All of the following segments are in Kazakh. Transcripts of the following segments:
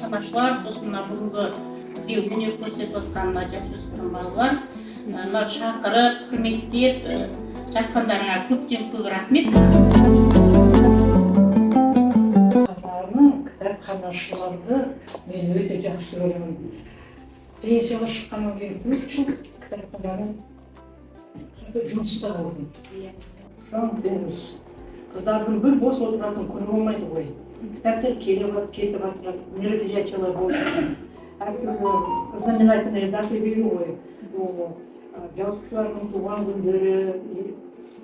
катнашчылар, сосын бүгүнкү бизге өнөр көрсөтүп аткан жасөспүрүм балалар, мына чакырып, құрметтеп жаткандарыңа көптен көп рахмет. Кітапханашыларды мен өте жақсы көремін. Пенсияға шыққаннан кейін 4 жыл кітапхананың жұмыста болдым. Шоң деңіз. Қыздардың бір бос отыратын күні болмайды ғой. Кітаптар келіп кетіп жатыр, мероприятиялар болды. Әртүрлі знаменательный даты белгі ғой. Жазушылардың туған күндері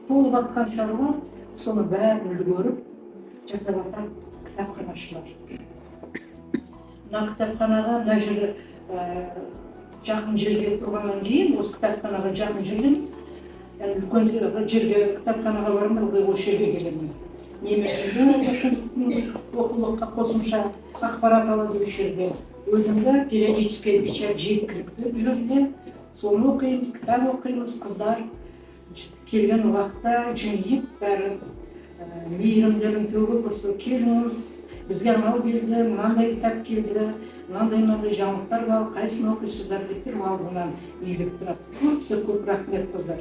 толып жатқан шаруа, соны бәрін көріп жасап жатқан кітапханашылар. Мына кітапханаға мына жері жақын жерге тұрғаннан кейін, осы кітапханаға жақын жерден, үлкен жерге кітапханаға бармай, осы жерге келемін. Немесе оқулыққа қосымша ақпарат алады осы жерде. Өзімді периодический печать жеткілікті жүрді. Соны оқимыз, кітап оқимыз, қыздар келген уақытта жиып, бәрі мейірімдерін төгіп, осы келіңіз, бізге анау келді, мынандай кітап келді, мынандай жаңалықтар бар, қайсыны оқисыздар деп тұрып алдымнан иіліп тұрады. Көп рахмет қыздар.